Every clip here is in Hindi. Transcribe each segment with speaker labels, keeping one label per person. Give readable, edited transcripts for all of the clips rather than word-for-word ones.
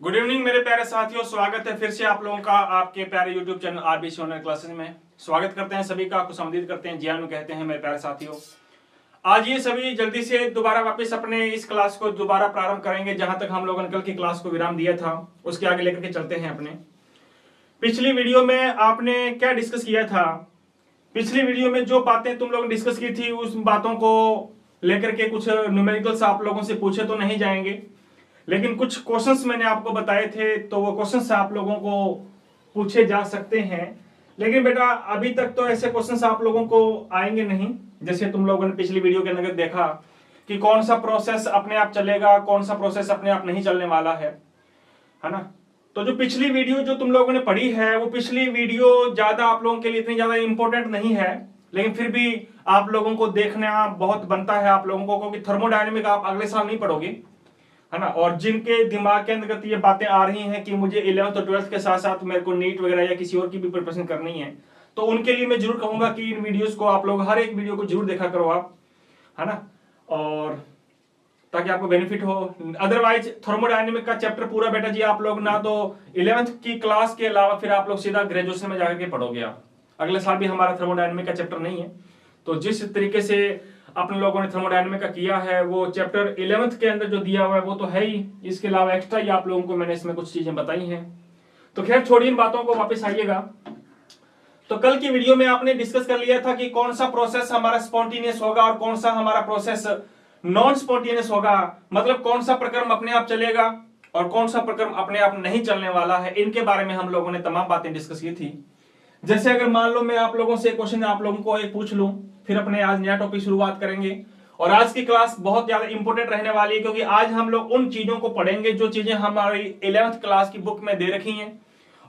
Speaker 1: गुड इवनिंग मेरे प्यारे साथियों, स्वागत है फिर से आप लोगों का आपके प्यारे YouTube channel RBC online classes में। स्वागत करते हैं सभी का, खुशामदीद करते हैं, जियानु कहते हैं मेरे प्यारे साथियों। आज ये सभी जल्दी से दोबारा वापस अपने इस क्लास को दोबारा प्रारंभ करेंगे। जहां तक हम लोगों ने कल की क्लास को विराम दिया था उसके आगे लेकर के चलते हैं अपने। पिछली वीडियो में आपने क्या डिस्कस किया था? पिछली वीडियो में जो बातें तुम लोगों ने डिस्कस की थी उस बातों को लेकर के कुछ न्यूमेरिकल्स आप लोगों से पूछे तो नहीं जाएंगे, लेकिन कुछ क्वेश्चंस मैंने आपको बताए थे तो वो क्वेश्चंस आप लोगों को पूछे जा सकते हैं। लेकिन बेटा अभी तक तो ऐसे क्वेश्चंस आप लोगों को आएंगे नहीं। जैसे तुम लोगों ने पिछली वीडियो के अंदर देखा कि कौन सा प्रोसेस अपने आप चलेगा, कौन सा प्रोसेस अपने आप नहीं चलने वाला है ना। तो जो पिछली वीडियो जो तुम लोगों ने पढ़ी है वो पिछली वीडियो ज्यादा आप लोगों के लिए इतनी ज्यादा इंपॉर्टेंट नहीं है, लेकिन फिर भी आप लोगों को देखना बहुत बनता है आप लोगों को, क्योंकि थर्मोडायनेमिक आप अगले साल नहीं पढ़ोगे, है ना। और जिनके दिमाग के अंदर ये बातें आ रही हैं कि मुझे 11th और 12th के साथ साथ मेरे को नीट वगैरह या किसी और की भी प्रिपरेशन करनी है, तो उनके लिए मैं जरूर कहूंगा कि इन वीडियोस को आप लोग हर एक वीडियो को जरूर देखा करो आप, है ना, और ताकि आपको बेनिफिट हो। अदरवाइज थर्मोडायनेमिक का चैप्टर पूरा बेटा जी आप लोग ना तो 11th की क्लास के अलावा फिर आप लोग सीधा ग्रेजुएशन में जाकर के पढ़ोगे। आप अगले साल भी हमारा थर्मोडायनेमिक का चैप्टर नहीं है, तो जिस तरीके से अपने लोगों ने थर्मोडायनेमिक का किया है वो चैप्टर 11th के अंदर जो दिया हुआ है वो तो है ही, इसके अलावा एक्स्ट्रा ही आप लोगों को मैंने इसमें कुछ चीजें बताई हैं। तो खैर छोड़िए इन बातों को, वापस आइएगा। तो कल की वीडियो में आपने डिस्कस कर लिया था कि कौन सा प्रोसेस हमारा स्पॉन्टेनियस होगा और कौन सा हमारा प्रोसेस नॉन स्पॉन्टेनियस होगा, मतलब कौन सा प्रक्रम अपने आप चलेगा और कौन सा प्रक्रम अपने आप नहीं चलने वाला है। इनके बारे में हम लोगों ने तमाम बातें डिस्कस की थी। जैसे अगर मान लो मैं आप लोगों से क्वेश्चन आप लोगों को एक पूछ लूं, फिर अपने आज नया टॉपिक शुरुआत करेंगे। और आज की क्लास बहुत ज्यादा इंपॉर्टेंट रहने वाली है, क्योंकि आज हम लोग उन चीजों को पढ़ेंगे जो चीजें हमारी 11th क्लास की बुक में दे रखी हैं,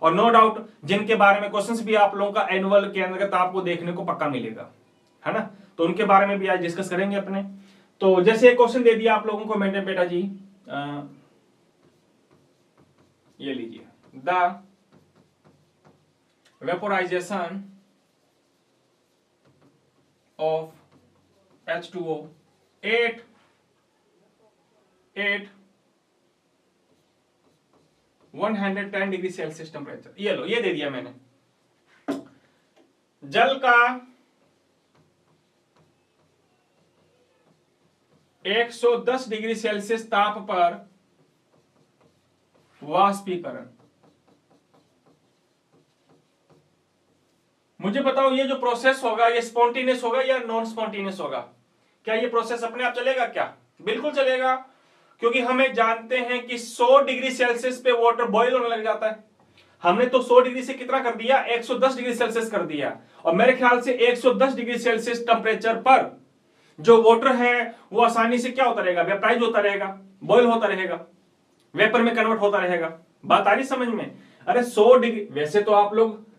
Speaker 1: और नो डाउट जिनके बारे में क्वेश्चंस भी आप लोगों का एनुअल के अंतर्गत आपको देखने को पक्का मिलेगा, है ना। तो उनके बारे में भी आज डिस्कस करेंगे अपने। तो जैसे एक क्वेश्चन दे दिया आप लोगों को मैंने बेटा जी, ये लीजिए, the vaporisation of H2O 8 110 degree Celsius temperature. ये लो, ये दे दिया मैंने। जल का 110 डिग्री सेल्सियस ताप पर वाष्पीकरण। मुझे बताओ ये जो प्रोसेस होगा ये स्पॉन्टेनियस होगा या नॉन स्पॉन्टेनियस होगा? क्या ये प्रोसेस अपने आप चलेगा? क्या बिल्कुल चलेगा, क्योंकि हमें जानते हैं कि 100 डिग्री सेल्सियस पे वाटर बॉईल होने लग जाता है। हमने तो 100 डिग्री से कितना कर दिया, 110 डिग्री सेल्सियस कर दिया, और मेरे ख्याल से 110 डिग्री सेल्सियस टेम्परेचर पर जो वाटर है वो आसानी से क्या होता रहेगा, वेपराइज होता रहेगा, बॉईल होता रहेगा, वेपर में कन्वर्ट होता रहेगा। बात आ रही समझ में? अरे 100 डिग्री, वैसे तो आप लोग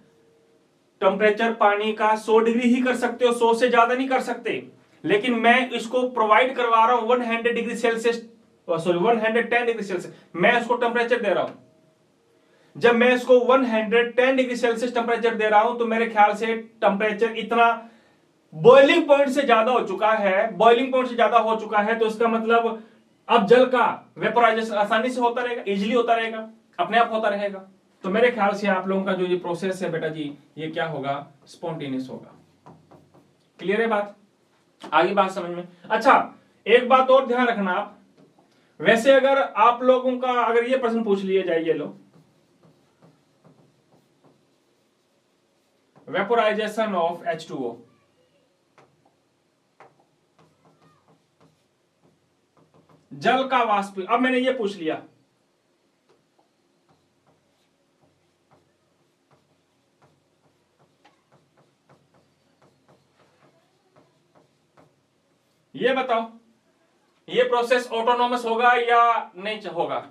Speaker 1: टेम्परेचर पानी का 100 डिग्री ही कर सकते हो, 100 से ज्यादा नहीं कर सकते, लेकिन मैं इसको प्रोवाइड करवा रहा हूं 100 degree Celsius, sorry 110 degree Celsius मैं इसको टेम्परेचर दे रहा हूं। जब मैं इसको 110 डिग्री सेल्सियस टेम्परेचर दे रहा हूं तो मेरे ख्याल से टेम्परेचर इतना बॉइलिंग पॉइंट से ज्यादा हो चुका है, बॉइलिंग पॉइंट से ज्यादा हो चुका है, तो इसका मतलब अब जल का वेपोराइजेशन आसानी से होता रहेगा, इजिली होता रहेगा, अपने आप होता रहेगा। तो मेरे ख्याल से आप लोगों का जो ये प्रोसेस है बेटा जी ये क्या होगा, स्पॉन्टेनियस होगा। क्लियर है बात? आगे बात समझ में? अच्छा एक बात और ध्यान रखना आप, वैसे अगर आप लोगों का अगर ये प्रश्न पूछ लिया जाए, ये लो, वेपोराइजेशन ऑफ H2O, जल का वाष्प, अब मैंने ये पूछ लिया, ये बताओ ये प्रोसेस ऑटोनोमस होगा या नहीं होगा,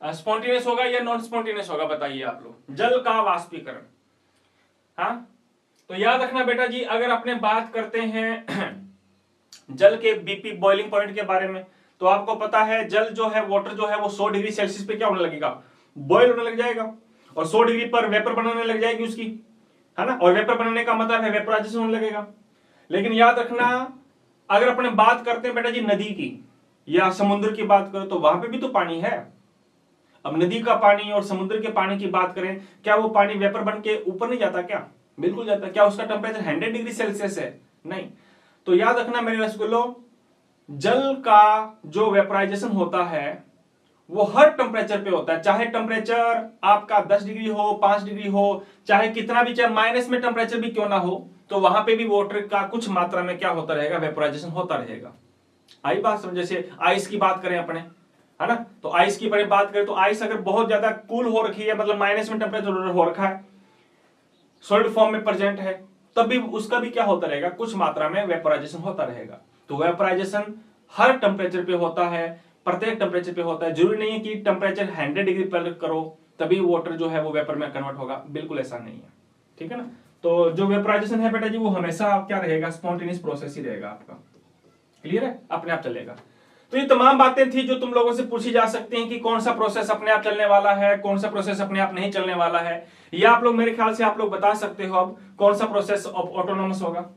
Speaker 1: स्पॉन्टेनियस होगा या नॉन स्पॉन्टेनियस होगा? बताइए आप लोग। जल का वाष्पीकरण, हाँ, तो याद रखना बेटा जी, अगर अपने बात करते हैं जल के बीपी बॉइलिंग पॉइंट के बारे में, तो आपको पता है जल जो है, वाटर जो है वो 100 डिग्री सेल्सियस पे क्या होने लगेगा, बॉयल होने लग जाएगा, और 100 डिग्री पर वेपर बनने लग जाएगी उसकी, है ना, और वेपर बनने का मतलब है वेपराइजेशन होने लगेगा। लेकिन याद रखना अगर अपने बात करते हैं बेटा जी नदी की या समुद्र की बात करो तो वहां पे भी तो पानी है। अब नदी का पानी और समुद्र के पानी की बात करें, क्या वो पानी वेपर बन के ऊपर नहीं जाता क्या? बिल्कुल जाता। क्या उसका टेम्परेचर 100 डिग्री सेल्सियस है? नहीं। तो याद रखना मेरे रसगुल्लो, जल का जो वेपराइजेशन होता है वो हर टेम्परेचर पे होता है, चाहे टेम्परेचर आपका 10 डिग्री हो, 5 डिग्री हो, चाहे कितना भी, चाहे माइनस में टेम्परेचर भी क्यों ना हो, तो वहां पे भी वाटर का कुछ मात्रा में क्या होता रहेगा, वेपराइजेशन होता रहेगा। आई बात समझ? जैसे आइस की बात करें अपने, है ना, तो आइस की बात करें तो आइस अगर बहुत ज्यादा कूल हो रखी है, मतलब माइनस में टेम्परेचर हो रखा है, सॉलिड फॉर्म में प्रेजेंट है, तब भी उसका भी क्या होता रहेगा, कुछ मात्रा में वेपराइजेशन होता रहेगा। तो वेपराइजेशन हर टेम्परेचर पे होता है, प्रत्येक टेम्परेचर पे होता है। जरूरी नहीं है कि टेम्परेचर 100 डिग्री पर करो तभी वाटर जो है वो वेपर में कन्वर्ट होगा, बिल्कुल ऐसा नहीं है। ठीक है ना। तो जो वेपराइजेशन है बेटा जी, वो हमेशा क्या रहेगा, स्पॉन्टेनियस प्रोसेस ही रहेगा आपका। क्लियर है, अपने आप चलेगा। तो ये तमाम बातें थी जो तुम लोगों से पूछी जा सकती हैं कि कौन सा प्रोसेस अपने आप चलने वाला है, कौन सा प्रोसेस अपने आप नहीं चलने वाला है। या आप लोग मेरे ख्याल से आप लोग बता सकते हो अब कौन सा प्रोसेस ऑटोनोमस होगा,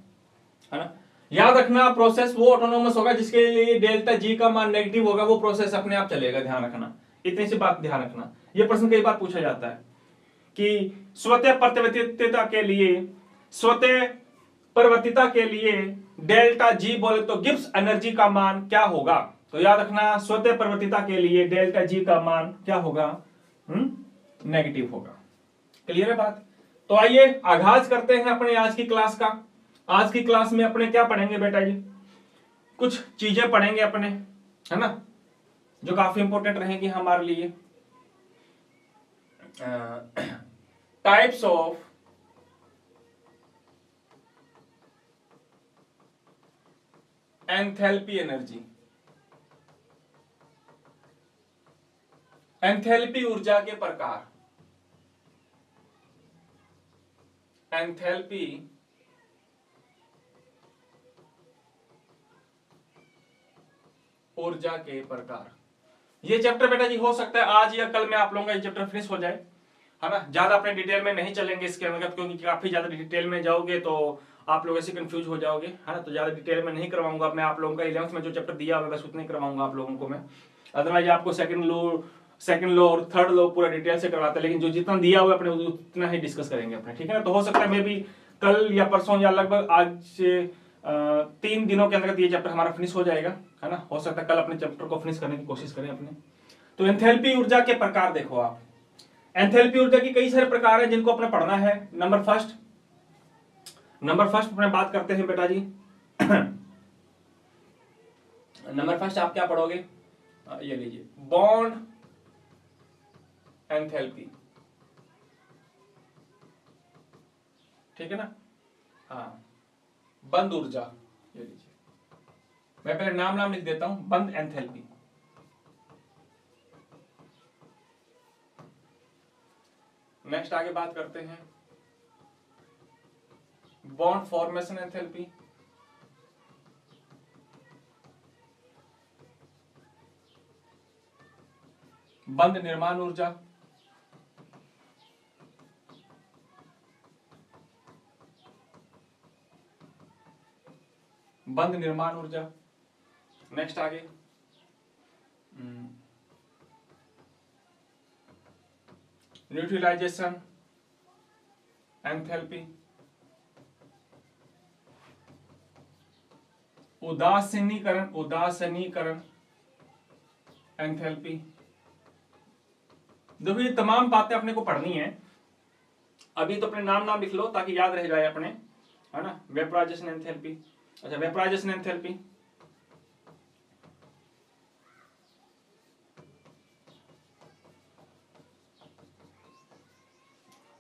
Speaker 1: है ना। याद रखना, प्रोसेस वो ऑटोनोमस होगा जिसके लिए डेल्टा जी का मान नेगेटिव होगा, वो प्रोसेस अपने आप चलेगा। ध्यान रखना, इतनी सी बात ध्यान रखना। यह प्रश्न कई बार पूछा जाता है कि स्वतः प्रतिवर्तिता के लिए, स्वतः परिवर्तिता के लिए डेल्टा जी बोले तो गिब्स एनर्जी का मान क्या होगा? तो याद रखना, स्वतः परिवर्तिता के लिए डेल्टा जी का मान क्या होगा, नेगेटिव होगा। क्लियर है बात? तो आइए आगाज करते हैं अपने आज की क्लास का। आज की क्लास में अपने क्या पढ़ेंगे बेटा जी, कुछ चीजें पढ़ेंगे अपने, है ना, जो काफी इंपॉर्टेंट रहेंगी हमारे लिए। Types of enthalpy energy, enthalpy ऊर्जा के प्रकार, एंथैल्पी ऊर्जा के प्रकार। ये चैप्टर बेटा जी हो सकता है आज या कल में आप लोगों का ये चैप्टर फिनिश हो जाए, है ना। ज्यादा अपने डिटेल में नहीं चलेंगे इसके अंतर्गत, क्योंकि काफी ज्यादा डिटेल में जाओगे तो आप लोग ऐसे कंफ्यूज हो जाओगे, है ना। तो ज्यादा डिटेल में नहीं करवाऊंगा मैं आप लोगों का। 11th में जो चैप्टर दिया हुआ बस उतना ही करवाऊंगा आप लोगों को मैं। अदरवाइज आपको सेकंड लो और थर्ड लो पूरा डिटेल से करवाते हैं, लेकिन जो जितना दिया हुआ अपने उतना ही डिस्कस करेंगे अपने। ठीक है ना। तो हो सकता है मे भी कल या परसों या लगभग आज से 3 दिनों के अंदर ये चैप्टर हमारा फिनिश हो जाएगा, है ना। हो सकता है कल अपने चैप्टर को फिनिश करने की कोशिश करें अपने। तो एंथैल्पी ऊर्जा के प्रकार देखो आप। एंथैल्पी ऊर्जा की कई सारे प्रकार हैं जिनको अपने पढ़ना है। नंबर फर्स्ट अपने बात करते हैं बेटा जी। नंबर फर्स्ट आप क्या पढ़ोगे, ये लीजिए, बॉन्ड एंथैल्पी। ठीक है ना। हाँ, बंद ऊर्जा, ये लीजिए, मैं पहले नाम लिख देता हूं, बंद एंथैल्पी। नेक्स्ट आगे बात करते हैं बॉन्ड फॉर्मेशन एंथैल्पी, बंद निर्माण ऊर्जा, बंद निर्माण ऊर्जा। नेक्स्ट आगे न्यूट्रलाइजेशन एंथैल्पी, उदासीनीकरण एंथैल्पी। देखो ये तमाम बातें अपने को पढ़नी है। अभी तो अपने नाम लिख लो ताकि याद रह जाए अपने, है ना। वेपराइजेशन एंथैल्पी, अच्छा वेपराइजेशन एंथैल्पी,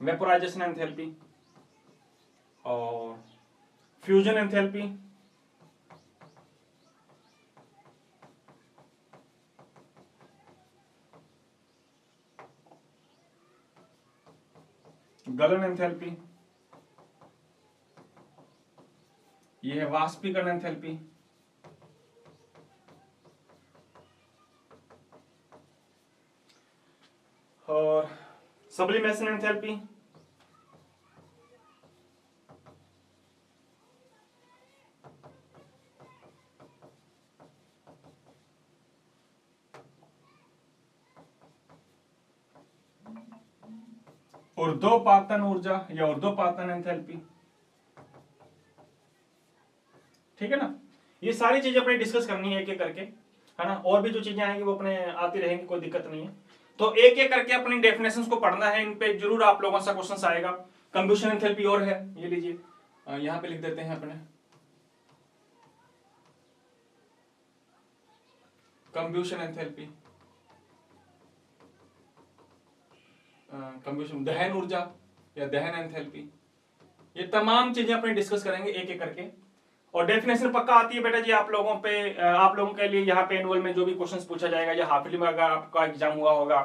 Speaker 1: वेपराइजेशन एंथैल्पी और फ्यूजन एंथैल्पी, गलन एंथैल्पी, ये है वाष्पीकरण एंथैल्पी, और सब्लिमेशन एंथैल्पी, ऊर्ध्वपातन ऊर्जा या ऊर्ध्वपातन एंथैल्पी। ठीक है ना, ये सारी चीजें अपने डिस्कस करनी है एक एक करके, है ना। और भी जो चीजें आएंगी वो अपने आती रहेंगी, कोई दिक्कत नहीं है। तो एक एक करके अपनी डेफिनेशंस को पढ़ना है, इन पे जरूर आप लोगों से क्वेश्चन आएगा। कंब्यूशन एंथैल्पी और है, ये लीजिए, यहां पे लिख देते हैं अपने कंब्यूशन एंथैल्पी, कंब्यूशन दहन ऊर्जा या दहन एंथैल्पी। ये तमाम चीजें अपने डिस्कस करेंगे एक एक करके। और डेफिनेशन पक्का आती है बेटा जी आप लोगों के लिए। यहाँ पे एनुअल में जो भी क्वेश्चंस पूछा जाएगा या हाफ ईयरली में अगर आपका एग्जाम हुआ होगा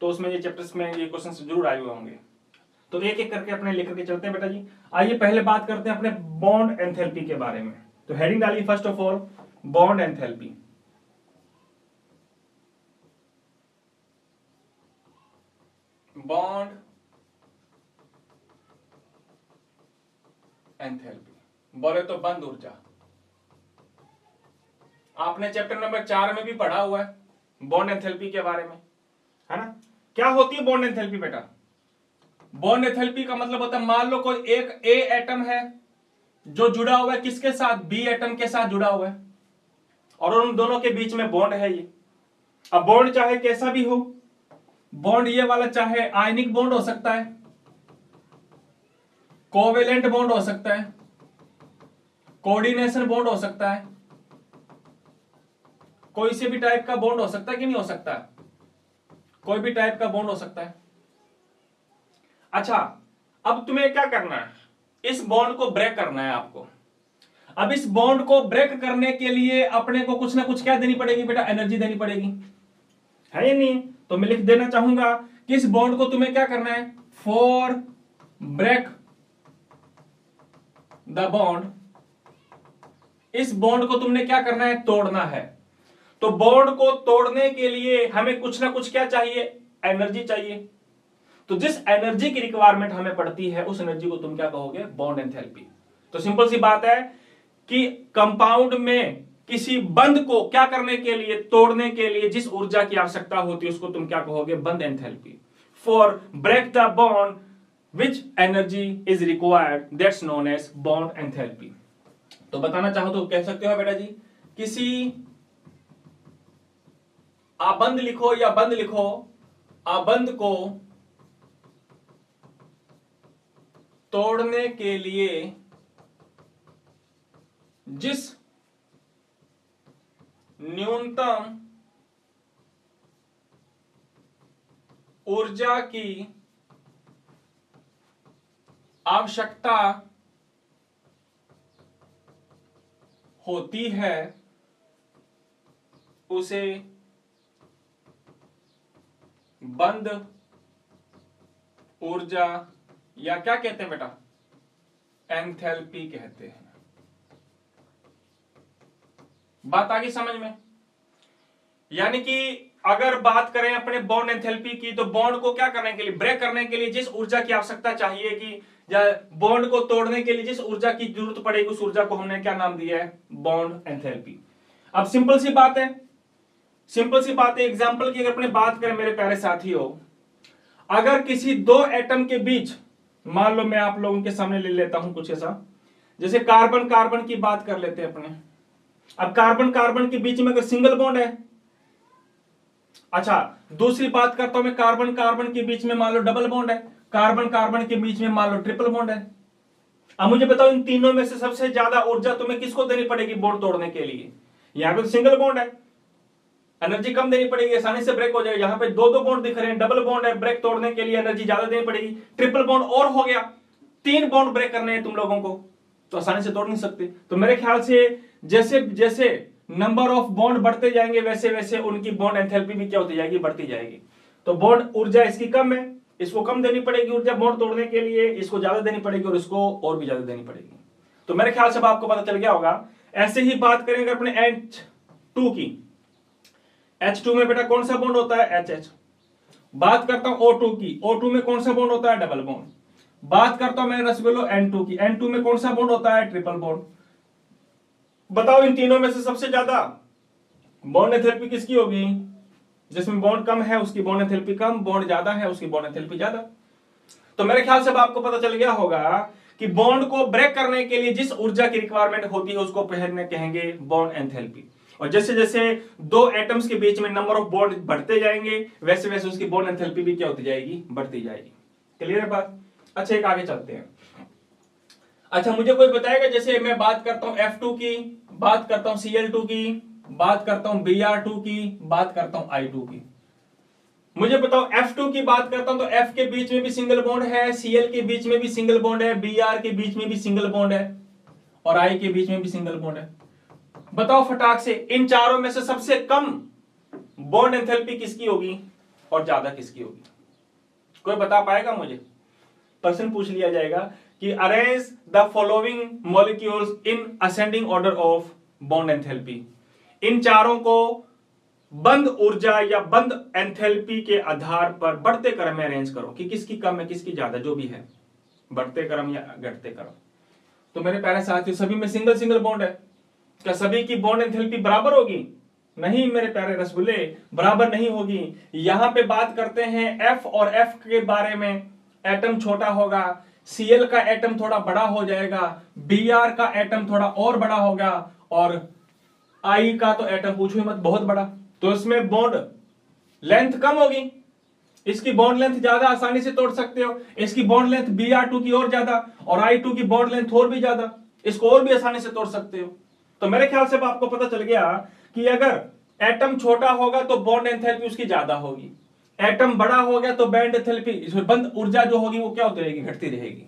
Speaker 1: तो उसमें ये चैप्टर्स में ये क्वेश्चंस जरूर आए हुए होंगे। तो एक एक करके अपने लेकर के चलते हैं बेटा जी। आइए पहले बात करते हैं अपने बॉन्ड एंथैल्पी के बारे में। तो हेडिंग डालिए first of all bond enthalpy. Bond enthalpy बोले तो बंद ऊर्जा। आपने चैप्टर नंबर 4 में भी पढ़ा हुआ है बॉन्ड एंथैल्पी के बारे में, है ना। क्या होती है बॉन्ड एंथैल्पी बेटा? बॉन्ड एंथैल्पी का मतलब होता है, मान लो कोई एक ए एटम है जो जुड़ा हुआ है किसके साथ, बी एटम के साथ जुड़ा हुआ है, और उन दोनों के बीच में बॉन्ड है ये। अब बॉन्ड चाहे कैसा भी हो, बॉन्ड ये वाला चाहे आयनिक बॉन्ड हो सकता है, कोवेलेंट बॉन्ड हो सकता है, कोऑर्डिनेशन बॉन्ड हो सकता है, कोई से भी टाइप का बॉन्ड हो सकता है कि नहीं हो सकता? कोई भी टाइप का बॉन्ड हो सकता है। अच्छा, अब तुम्हें क्या करना है, इस बॉन्ड को ब्रेक करना है आपको। अब इस बॉन्ड को ब्रेक करने के लिए अपने को कुछ ना कुछ क्या देनी पड़ेगी बेटा? एनर्जी देनी पड़ेगी, है या नहीं? तो मैं लिख देना चाहूंगा कि इस बॉन्ड को तुम्हें क्या करना है, फॉर ब्रेक द बॉन्ड, इस बॉन्ड को तुमने क्या करना है, तोड़ना है। तो बॉन्ड को तोड़ने के लिए हमें कुछ ना कुछ क्या चाहिए, एनर्जी चाहिए। तो जिस एनर्जी की रिक्वायरमेंट हमें पड़ती है उस एनर्जी को तुम क्या कहोगे, बॉन्ड एंथैल्पी। तो सिंपल सी बात है कि कंपाउंड में किसी बंध को क्या करने के लिए, तोड़ने के लिए जिस ऊर्जा की आवश्यकता होती है उसको तुम क्या कहोगे, बंध enthalpy. For break the bond which energy is required, that's known as bond enthalpy. तो बताना चाहो तो कह सकते हो बेटा जी, किसी आबंध लिखो या बंध लिखो, आबंध को तोड़ने के लिए जिस न्यूनतम ऊर्जा की आवश्यकता होती है उसे बंध ऊर्जा या क्या कहते हैं बेटा, एंथैल्पी कहते हैं। बात आ गई समझ में? यानी कि अगर बात करें अपने बॉन्ड एंथैल्पी की, तो बॉन्ड को क्या करने के लिए, ब्रेक करने के लिए जिस ऊर्जा की आवश्यकता चाहिए कि, या बॉन्ड को तोड़ने के लिए जिस ऊर्जा की जरूरत पड़ेगी उस ऊर्जा को हमने क्या नाम दिया है, बॉन्ड एंथैल्पी। अब सिंपल सी बात है, सिंपल सी बात है, एग्जांपल की अगर अपने बात करें मेरे प्यारे साथियों, अगर किसी दो एटम के बीच, मान लो मैं आप लोगों के सामने ले लेता हूं कुछ ऐसा, जैसे कार्बन कार्बन की बात कर लेते हैं अपने। अब कार्बन कार्बन के बीच में अगर सिंगल बॉन्ड है, अच्छा दूसरी बात करता हूं मैं, कार्बन कार्बन के बीच में मान लो डबल बॉन्ड है, कार्बन कार्बन के बीच में मान लो ट्रिपल बॉन्ड है। अब मुझे बताओ इन तीनों में से सबसे ज्यादा ऊर्जा तुम्हें किसको देनी पड़ेगी बॉन्ड तोड़ने के लिए? यहां पे तो सिंगल बॉन्ड है, एनर्जी कम देनी पड़ेगी, आसानी से ब्रेक हो जाएगा। यहां पे दो दो बॉन्ड दिख रहे हैं, डबल बॉन्ड है, ब्रेक तोड़ने के लिए एनर्जी ज्यादा देनी पड़ेगी। ट्रिपल बॉन्ड और हो गया, 3 बॉन्ड ब्रेक करने हैं तुम लोगों को, तो आसानी से तोड़ नहीं सकते। तो मेरे ख्याल से जैसे जैसे नंबर ऑफ बॉन्ड बढ़ते जाएंगे वैसे वैसे उनकी बॉन्ड एंथैल्पी भी क्या होती जाएगी, बढ़ती जाएगी। तो बॉन्ड ऊर्जा इसकी कम है, इसको कम देनी पड़ेगी ऊर्जा बॉन्ड तोड़ने के लिए, इसको ज्यादा देनी पड़ेगी और इसको और भी ज्यादा देनी पड़ेगी। तो मेरे ख्याल से आपको पता चल गया होगा। ऐसे ही बात करेंगे अपने H2 की। H2 में बेटा कौन सा बॉन्ड होता है, HH। बात करता हूं O2 की, O2 में कौन सा बॉन्ड होता है, डबल बॉन्ड। बात करता हूं मेरे रसगुल्लो N2 की, N2 में कौन सा बॉन्ड होता है, ट्रिपल बॉन्ड। बताओ इन तीनों में से सबसे ज्यादा बॉन्ड एंथैल्पी किसकी होगी? जिसमें बॉन्ड कम है उसकी बॉन्ड एंथैल्पी कम, बॉन्ड ज्यादा है उसकी बॉन्ड एंथैल्पी ज्यादा। तो मेरे ख्याल से अब आपको पता चल गया होगा कि बॉन्ड को ब्रेक करने के लिए जिस ऊर्जा की रिक्वायरमेंट होती है उसको पहले कहेंगे बॉन्ड एंथैल्पी। और जैसे जैसे दो एटम्स के बीच में नंबर ऑफ बॉन्ड बढ़ते जाएंगे वैसे वैसे उसकी बॉन्ड एंथैल्पी भी क्या होती जाएगी, बढ़ती जाएगी। क्लियर है बात? अच्छा, एक आगे चलते हैं। अच्छा, मुझे कोई बताएगा, जैसे मैं बात करता हूं F2 की, बात करता हूं Cl2 की, बात करता हूं Br2 की, बात करता हूं I2 की। मुझे बताओ F2 की बात करता हूं तो F के बीच में भी सिंगल बॉन्ड है, Cl के बीच में भी सिंगल बॉन्ड है, Br के बीच में भी सिंगल बॉन्ड है और I के बीच में भी सिंगल बॉन्ड है। बताओ फटाक से इन चारों में से सबसे कम बॉन्ड एंथैल्पी किसकी होगी और ज्यादा किसकी होगी? कोई बता पाएगा मुझे? प्रश्न पूछ लिया जाएगा कि arrange the following molecules in ascending order of bond enthalpy. इन चारों को बंद ऊर्जा या बंद एंथैल्पी के आधार पर बढ़ते क्रम में अरेंज करो कि किसकी कम है किसकी ज्यादा, जो भी है, बढ़ते क्रम या घटते क्रम। तो मेरे प्यारे साथियों, सभी में सिंगल सिंगल बॉन्ड है, क्या सभी की बॉन्ड एंथैल्पी बराबर होगी? नहीं मेरे प्यारे रसगुल्ले, बराबर नहीं होगी। यहां पे बात करते हैं F और F के बारे में। एटम छोटा होगा, Cl का एटम थोड़ा बड़ा हो जाएगा, Br का एटम थोड़ा और बड़ा होगा और I का तो एटम पूछो ही मत, बहुत बड़ा। तो इसमें बॉन्ड लेंथ कम होगी, इसकी बॉन्ड लेंथ ज्यादा, आसानी से तोड़ सकते हो। इसकी बॉन्ड लेंथ Br2 की और ज्यादा और I2 की बॉन्ड लेंथ और भी ज्यादा, इसको और भी आसानी से तोड़ सकते हो। तो मेरे ख्याल से आपको पता चल गया कि अगर एटम छोटा होगा तो बॉन्ड एंथैल्पी उसकी ज्यादा होगी, एटम बड़ा हो गया तो बॉन्ड एंथैल्पी, इसमें बंद ऊर्जा जो होगी वो क्या होती रहेगी, घटती रहेगी।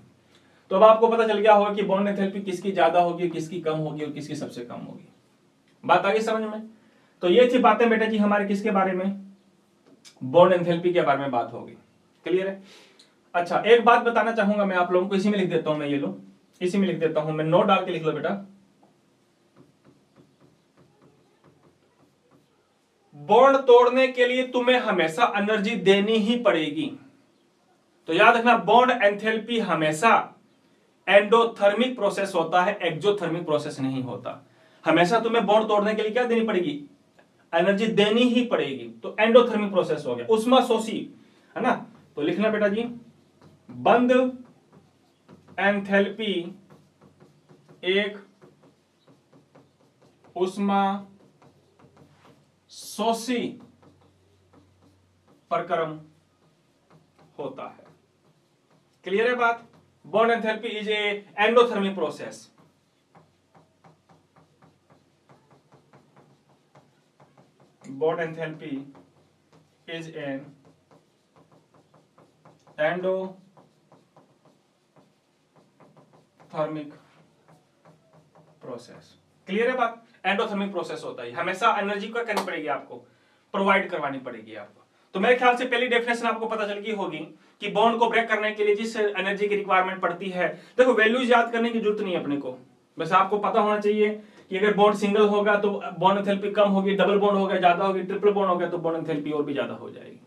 Speaker 1: तो अब आपको पता चल गया होगा कि बॉन्ड एंथैल्पी किसकी ज्यादा होगी, किसकी कम होगी और किसकी सबसे कम होगी। बात आ गई समझ में? तो ये थी बातें बेटा जी हमारे किसके बारे में, बॉन्ड एंथैल्पी के बारे में बात होगी। क्लियर है? अच्छा, एक बात बताना चाहूंगा मैं आप लोगों को, इसी में लिख देता हूं मैं, ये लो इसी में लिख देता हूं मैं, नोट डाल के लिख लो बेटा। बॉन्ड तोड़ने के लिए तुम्हें हमेशा एनर्जी देनी ही पड़ेगी। तो याद रखना, बॉन्ड एंथैल्पी हमेशा एंडोथर्मिक प्रोसेस होता है, एक्सोथर्मिक प्रोसेस नहीं होता। हमेशा तुम्हें बॉन्ड तोड़ने के लिए क्या देनी पड़ेगी, एनर्जी देनी ही पड़ेगी। तो एंडोथर्मिक प्रोसेस हो गया, उष्माशोषी है ना। तो लिखना बेटा जी, बंद एंथैल्पी एक उष्माशोषी प्रक्रम होता है। क्लियर है बात? Bond enthalpy is a endothermic process. Bond enthalpy is an endothermic process. Clear है बात? एंडोथर्मिक प्रोसेस होता है, हमेशा एनर्जी क्या करनी पड़ेगी, आपको प्रोवाइड करवानी पड़ेगी आपको। तो मेरे ख्याल से पहली डेफिनेशन आपको पता चल गई होगी कि बॉन्ड को ब्रेक करने के लिए जिस एनर्जी की रिक्वायरमेंट पड़ती है, देखो वैल्यूज याद करने की जरूरत नहीं है अपने को, बस आपको पता होना चाहिए कि अगर बॉन्ड सिंगल होगा तो बॉन्ड एंथैल्पी कम होगी, डबल बॉन्ड होगा ज्यादा होगी, ट्रिपल बॉन्ड होगा तो बॉन्ड एंथैल्पी और भी ज्यादा हो जाएगी।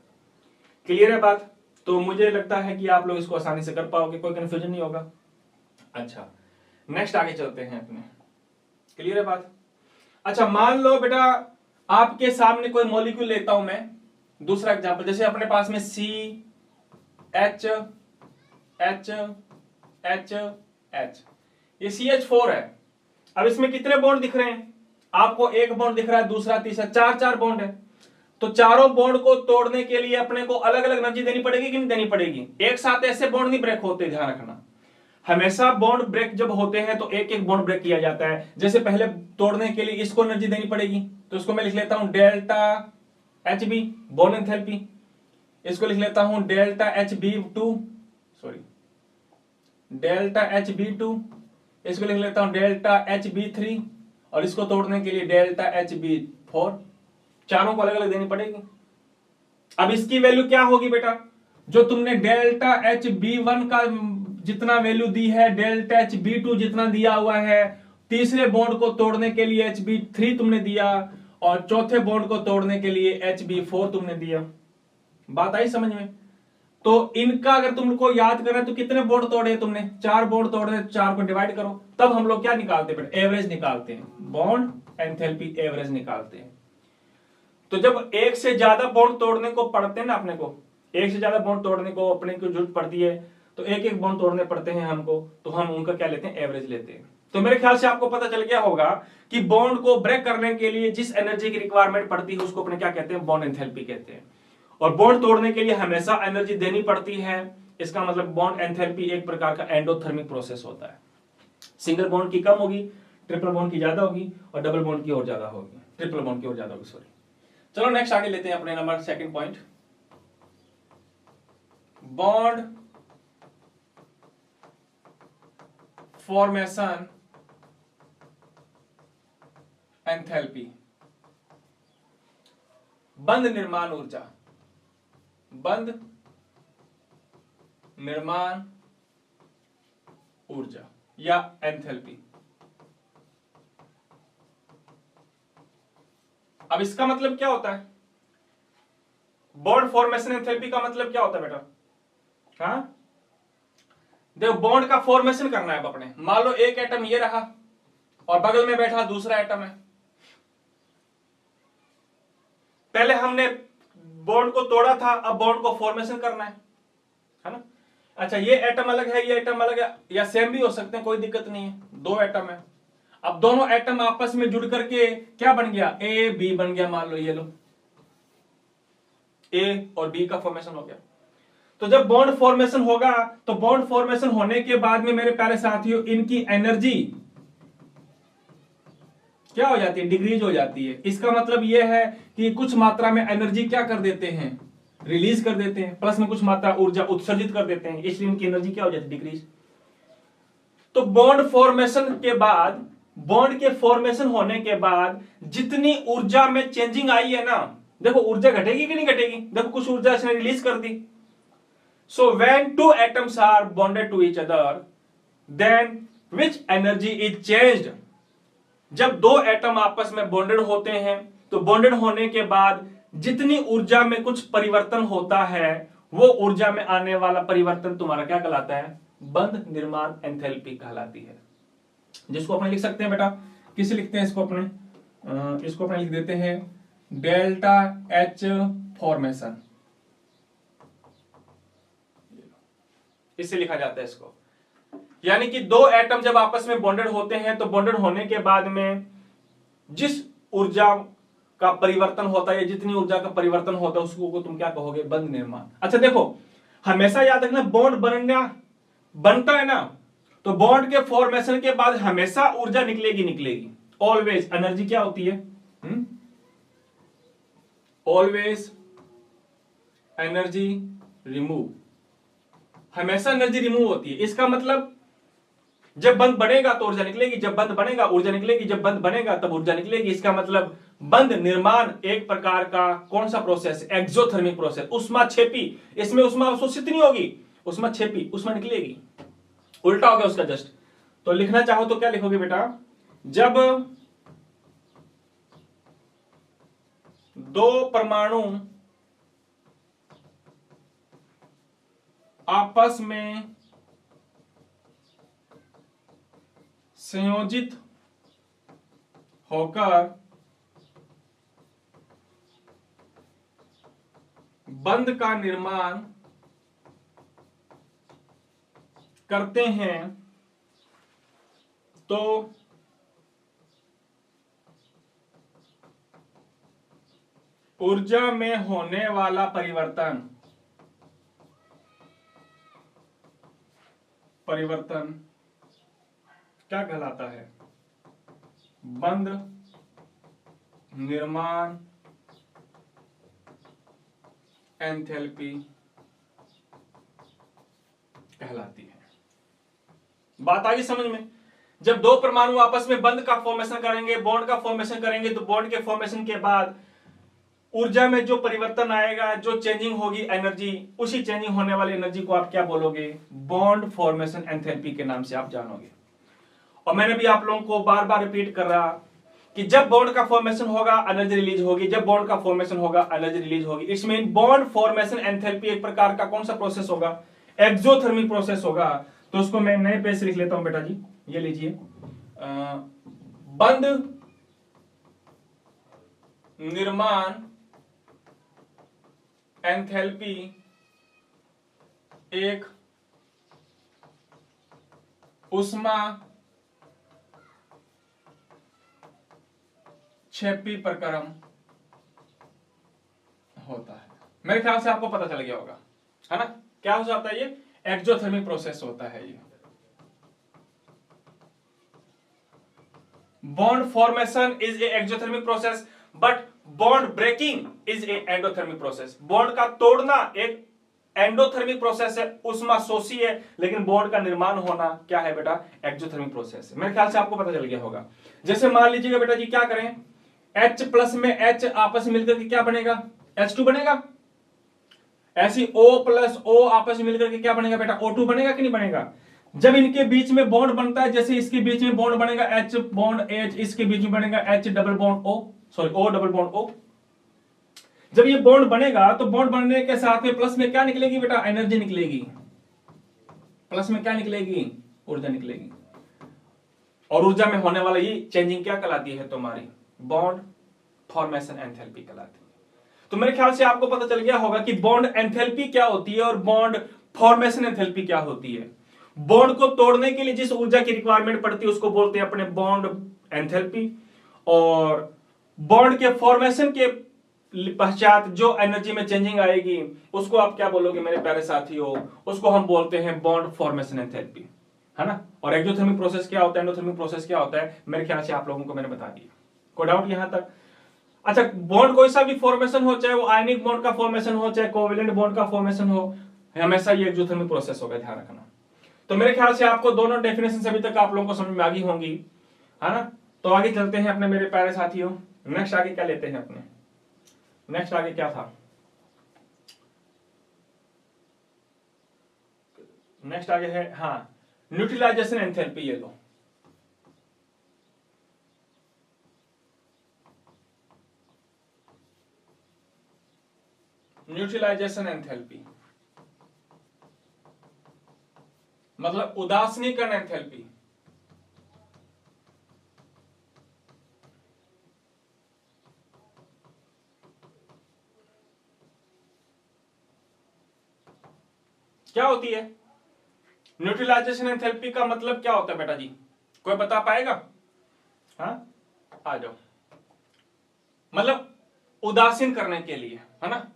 Speaker 1: क्लियर है बात? तो मुझे लगता है कि आप लोग इसको आसानी से कर पाओगे, कोई कंफ्यूजन नहीं होगा। अच्छा, नेक्स्ट आगे चलते हैं अपने। क्लियर है बात? अच्छा, मान लो बेटा आपके सामने कोई मॉलिक्यूल लेता हूं मैं, दूसरा एग्जांपल, जैसे अपने पास में C H H H H, ये CH4 है। अब इसमें कितने बॉन्ड दिख रहे हैं आपको? एक बॉन्ड दिख रहा है, दूसरा, तीसरा, चार बॉन्ड है। तो चारों बॉन्ड को तोड़ने के लिए अपने को अलग अलग एनर्जी देनी पड़ेगी कि नहीं देनी पड़ेगी? एक साथ ऐसे बॉन्ड नहीं ब्रेक होते, ध्यान रखना। हमेशा बॉन्ड ब्रेक जब होते हैं तो एक एक बॉन्ड ब्रेक किया जाता है। जैसे पहले तोड़ने के लिए इसको एनर्जी देनी पड़ेगी, तो इसको मैं लिख लेता हूं डेल्टा HB बॉन्ड एंथैल्पी। इसको लिख लेता हूं delta HB2, sorry delta HB2। इसको लिख लेता हूं डेल्टा HB3 और इसको तोड़ने के लिए डेल्टा HB4। चारों को अलग अलग देनी पड़ेगी। अब इसकी वैल्यू क्या होगी बेटा? जो तुमने डेल्टा HB1 का जितना वैल्यू दी है, डेल्टा HB2 जितना दिया हुआ है, तीसरे बॉन्ड को तोड़ने के लिए HB3 तुमने दिया और चौथे बॉन्ड को तोड़ने के लिए HB4 तुमने दिया। बात आई समझ में? तो इनका अगर तुमको याद करना है तो कितने बॉन्ड तोड़े तुमने? 4 बॉन्ड तोड़े, 4 को डिवाइड करो, तब हम लोग क्या निकालते हैं बेटा? एवरेज निकालते हैं, बॉन्ड एंथैल्पी एवरेज निकालते हैं। तो जब एक से ज्यादा बॉन्ड तोड़ने को पड़ते हैं ना अपने को, एक से ज्यादा बॉन्ड तोड़ने को अपने को जरूरत पड़ती है, तो एक एक बॉन्ड तोड़ने पड़ते हैं हमको, तो हम उनका क्या लेते हैं, एवरेज लेते हैं। तो मेरे ख्याल से आपको पता चल गया होगा कि बॉन्ड को ब्रेक करने के लिए जिस एनर्जी की रिक्वायरमेंट पड़ती है उसको अपने क्या कहते हैं, बॉन्ड एंथैल्पी कहते हैं। और बॉन्ड तोड़ने के लिए हमेशा एनर्जी देनी पड़ती है, इसका मतलब बॉन्ड एंथैल्पी एक प्रकार का एंडोथर्मिक प्रोसेस होता है। सिंगल बॉन्ड की कम होगी, ट्रिपल बॉन्ड की ज्यादा होगी, और डबल बॉन्ड की और ज्यादा होगी, ट्रिपल बॉन्ड की और ज्यादा होगी, सॉरी। चलो नेक्स्ट आगे लेते हैं अपने number second point, bond formation enthalpy, बंध निर्माण ऊर्जा, बंध निर्माण ऊर्जा या एंथैल्पी। अब इसका मतलब क्या होता है, बॉन्ड फॉर्मेशन एंथैल्पी का मतलब क्या होता है बेटा? हाँ देखो, बॉन्ड का फॉर्मेशन करना है अपने। मान लो एक एटम ये रहा और बगल में बैठा दूसरा एटम है। पहले हमने बॉन्ड को तोड़ा था, अब बॉन्ड को फॉर्मेशन करना है ना। अच्छा, ये एटम अलग है, ये एटम अलग है, या सेम भी हो सकते हैं, कोई दिक्कत नहीं है। दो एटम है, अब दोनों एटम आपस में जुड़ करके क्या बन गया, ए बी बन गया। मान लो ये लो, ए और बी का फॉर्मेशन हो गया। तो जब बॉन्ड फॉर्मेशन होगा, तो बॉन्ड फॉर्मेशन होने के बाद में मेरे प्यारे साथियों, इनकी एनर्जी क्या हो जाती है, डिक्रीज हो जाती है। इसका मतलब यह है कि कुछ मात्रा में एनर्जी क्या कर देते हैं, रिलीज कर देते हैं, प्लस में कुछ मात्रा ऊर्जा उत्सर्जित कर देते हैं, इसलिए इनकी एनर्जी क्या हो जाती है, डिक्रीज। तो बॉन्ड फॉर्मेशन के बाद, बॉन्ड के फॉर्मेशन होने के बाद जितनी ऊर्जा में चेंजिंग आई है ना, देखो ऊर्जा घटेगी कि नहीं घटेगी, देखो कुछ ऊर्जा इसने रिलीज कर दी। So when two atoms are bonded to each other, then which energy is changed. जब दो एटम आपस में बॉन्डेड होते हैं, तो बॉन्डेड होने के बाद जितनी ऊर्जा में कुछ परिवर्तन होता है, वो ऊर्जा में आने वाला परिवर्तन तुम्हारा क्या कहलाता है, बंध निर्माण एंथैल्पी कहलाती है। जिसको अपने लिख सकते हैं बेटा, किसे लिखते हैं इसको अपने, इसको अपने लिख देते हैं डेल्टा एच फॉर्मेशन, इससे लिखा जाता है इसको। यानी कि दो एटम जब आपस में बॉन्डेड होते हैं, तो बॉन्डेड होने के बाद में जिस ऊर्जा का परिवर्तन होता है, जितनी ऊर्जा का परिवर्तन होता है, उसको तुम क्या कहोगे, बंध निर्माण। अच्छा देखो, हमेशा याद रखना, बॉन्ड बनता है ना, तो बॉन्ड के फॉर्मेशन के बाद हमेशा ऊर्जा निकलेगी। ऑलवेज एनर्जी क्या होती है, ऑलवेज एनर्जी रिमूव, हमेशा एनर्जी रिमूव होती है। इसका मतलब जब बंद बनेगा तो ऊर्जा निकलेगी, जब बंद बनेगा ऊर्जा निकलेगी, जब बंद बनेगा तब ऊर्जा निकलेगी। इसका मतलब बंद निर्माण एक प्रकार का कौन सा प्रोसेस, एक्सोथर्मिक प्रोसेस, उष्मा छेपी। इसमें उष्मा अवशोषित नहीं होगी, उष्मा छेपी, उष्मा निकलेगी, उल्टा हो गया उसका जस्ट। तो लिखना चाहो तो क्या लिखोगे बेटा, जब दो परमाणु आपस में संयोजित होकर बंध का निर्माण करते हैं, तो ऊर्जा में होने वाला परिवर्तन क्या कहलाता है, बंध निर्माण एंथैल्पी कहलाती है। बात आई समझ में? जब दो परमाणु आपस में बंध का फॉर्मेशन करेंगे, बॉन्ड का फॉर्मेशन करेंगे, तो बॉन्ड के फॉर्मेशन के बाद ऊर्जा में जो परिवर्तन आएगा, जो चेंजिंग होगी एनर्जी, उसी चेंजिंग होने वाली एनर्जी को आप क्या बोलोगे, बॉन्ड फॉर्मेशन एंथैल्पी के नाम से आप जानोगे। और मैंने भी आप लोगों को बार बार रिपीट कर रहा कि जब बॉन्ड का फॉर्मेशन होगा एनर्जी रिलीज होगी, जब बॉन्ड का फॉर्मेशन होगा एनर्जी रिलीज होगी। इसमें बॉन्ड फॉर्मेशन एंथैल्पी एक प्रकार का कौन सा प्रोसेस होगा, एक्सोथर्मिक प्रोसेस होगा। तो उसको मैं नए पेज से लिख लेता हूं बेटा जी, ये लीजिए, बंध निर्माण एंथैल्पी एक उष्मा क्षेपी प्रक्रम होता है। मेरे ख्याल से आपको पता चल गया होगा, है ना, क्या हो जाता है, ये एक्सोथर्मिक प्रोसेस होता है। ये bond formation is a exothermic process but bond breaking is a endothermic process. Bond का तोड़ना एक एंडोथर्मिक प्रोसेस है, उष्माशोषी है, लेकिन बॉन्ड का निर्माण होना क्या है बेटा, एक्सोथर्मिक प्रोसेस है। मेरे ख्याल से आपको पता चल गया होगा। जैसे मान लीजिएगा बेटा जी, क्या करें, H प्लस में H आपस में मिलकर के क्या बनेगा, H2 बनेगा। ऐसी O प्लस O आपस में मिलकर के क्या बनेगा बेटा, O2 बनेगा कि नहीं बनेगा। जब इनके बीच में बॉन्ड बनता है, जैसे इसके बीच में बॉन्ड बनेगा H बॉन्ड H, इसके बीच में बनेगा H double bond O, sorry O double bond O। जब ये बॉन्ड बनेगा तो बॉन्ड बनने के साथ में प्लस में क्या निकलेगी बेटा, एनर्जी निकलेगी। प्लस में क्या निकलेगी, ऊर्जा निकलेगी। और ऊर्जा में होने वाला ये चेंजिंग क्या कहलाती है तुम्हारी, बॉन्ड फॉर्मेशन एंथैल्पी कहलाती है। तो मेरे ख्याल से आपको पता चल गया होगा कि बॉन्ड एंथैल्पी क्या होती है और बॉन्ड फॉर्मेशन एंथैल्पी क्या होती है। बॉन्ड को तोड़ने के लिए जिस ऊर्जा की रिक्वायरमेंट पड़ती है उसको बोलते हैं अपने बॉन्ड एंथैल्पी, और बॉन्ड के फॉर्मेशन के पश्चात जो एनर्जी में चेंजिंग आएगी उसको आप क्या बोलोगे मेरे प्यारे साथियों, उसको हम बोलते हैं बॉन्ड फॉर्मेशन एंथैल्पी, है ना। और एक्सोथर्मिक प्रोसेस क्या होता है, एंडोथर्मिक प्रोसेस क्या होता है, मेरे ख्याल से आप लोगों को मैंने बता दिया। कोई डाउट यहां तक। अच्छा, बॉन्ड कोई सा भी फॉर्मेशन हो, चाहे वो आयनिक बॉन्ड का फॉर्मेशन हो, चाहे कोवेलेंट बॉन्ड का फॉर्मेशन हो, हमेशा ये एक्सोथर्मिक प्रोसेस होगा, ध्यान रखना। तो मेरे ख्याल से आपको दोनों डेफिनेशन अभी तक आप लोगों को समझ में आ गई होंगी, है ना। तो आगे चलते हैं अपने मेरे प्यारे साथियों, नेक्स्ट आगे क्या लेते हैं अपने, नेक्स्ट आगे क्या था, नेक्स्ट आगे है हाँ न्यूट्रलाइजेशन एंथैल्पी। ये लो, न्यूट्रलाइजेशन एंथैल्पी मतलब उदासीनीकरण एंथैल्पी। क्या होती है न्यूट्रलाइजेशन एंथैल्पी का मतलब क्या होता है बेटा जी, कोई बता पाएगा, हाँ आ जाओ। मतलब उदासीन करने के लिए, है ना,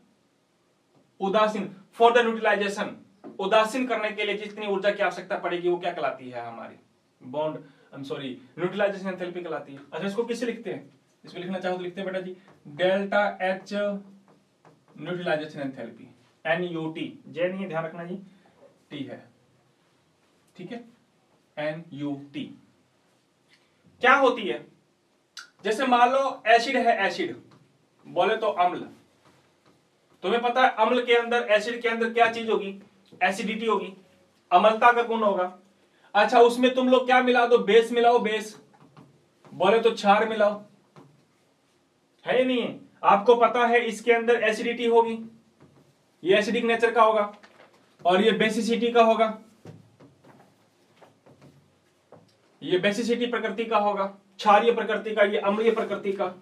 Speaker 1: उदासीन फॉर द न्यूट्रलाइजेशन, उदासीन करने के लिए जितनी ऊर्जा की आवश्यकता पड़ेगी वो क्या कहलाती है हमारी, बॉन्ड सॉरी न्यूट्रलाइजेशन एंथैल्पी कहलाती है। अच्छा, इसको किससे लिखते हैं, इसको लिखना चाहो तो लिखते हैं बेटा जी delta H neutralisation enthalpy, NUT, J नहीं है, ध्यान रखना जी, टी है, ठीक है, NUT। क्या होती है, जैसे मान लो एसिड है, एसिड बोले तो अम्ल, तुम्हें पता है अम्ल के अंदर, एसिड के अंदर क्या चीज होगी, एसिडिटी होगी, अम्लता का गुण होगा। अच्छा, उसमें तुम लोग क्या मिला दो, बेस मिलाओ, बेस बोले तो क्षार मिलाओ, है या नहीं है। आपको पता है इसके अंदर एसिडिटी होगी, ये एसिडिक नेचर का होगा, और ये बेसिसिटी का होगा, ये बेसिसिटी प्रकृति का होगा, क्षारीय प्रकृति का, ये अम्लीय प्रकृति का,